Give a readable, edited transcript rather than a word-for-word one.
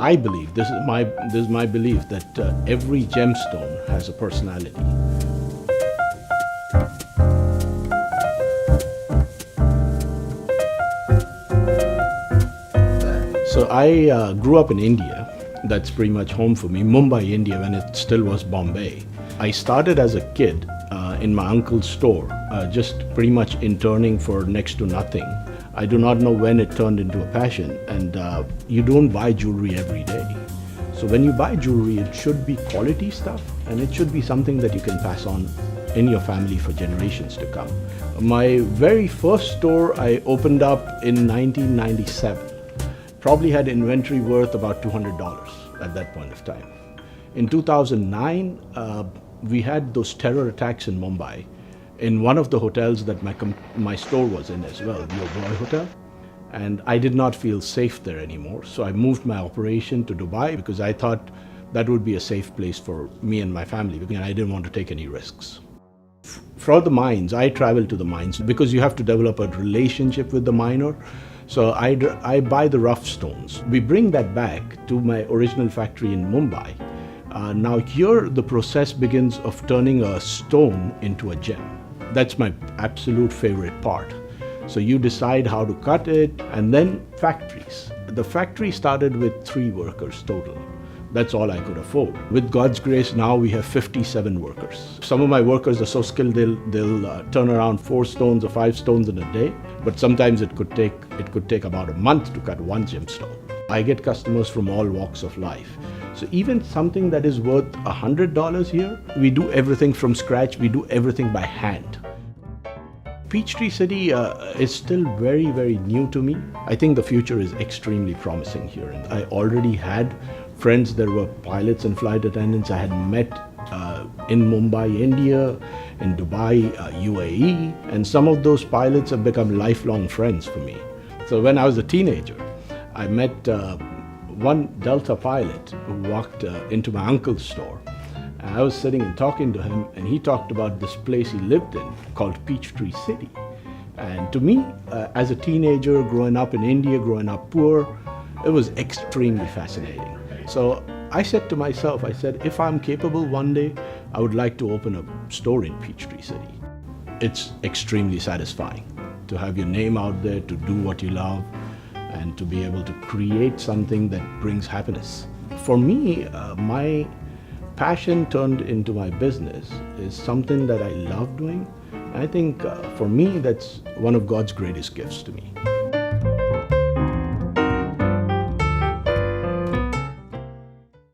I believe, this is my belief, that every gemstone has a personality. So I grew up in India. That's pretty much home for me. Mumbai, India, when it still was Bombay. I started as a kid in my uncle's store, just pretty much interning for next to nothing. I do not know when it turned into a passion, and you don't buy jewelry every day. So when you buy jewelry, it should be quality stuff, and it should be something that you can pass on in your family for generations to come. My very first store I opened up in 1997. Probably had inventory worth about $200 at that point of time. In 2009, we had those terror attacks in Mumbai, in one of the hotels that my store was in as well, the Oberoi Hotel. And I did not feel safe there anymore. So I moved my operation to Dubai because I thought that would be a safe place for me and my family, and I didn't want to take any risks. For the mines, I travel to the mines because you have to develop a relationship with the miner. So I buy the rough stones. We bring that back to my original factory in Mumbai. Now here the process begins of turning a stone into a gem. That's my absolute favorite part. So you decide how to cut it, and then factories. The factory started with 3 workers total. That's all I could afford. With God's grace, now we have 57 workers. Some of my workers are so skilled they'll turn around 4 stones or 5 stones in a day, but sometimes it could take about a month to cut 1 gemstone. I get customers from all walks of life. So even something that is worth $100 here, we do everything from scratch. We do everything by hand. Peachtree City is still very, very new to me. I think the future is extremely promising here. And I already had friends that were pilots and flight attendants I had met in Mumbai, India, in Dubai, UAE, and some of those pilots have become lifelong friends for me. So when I was a teenager, I met one Delta pilot who walked into my uncle's store. And I was sitting and talking to him, and he talked about this place he lived in called Peachtree City. And to me, as a teenager, growing up in India, growing up poor, it was extremely fascinating. So I said to myself, if I'm capable one day, I would like to open a store in Peachtree City. It's extremely satisfying to have your name out there, to do what you love, and to be able to create something that brings happiness. For me, my passion turned into my business is something that I love doing. I think for me, that's one of God's greatest gifts to me.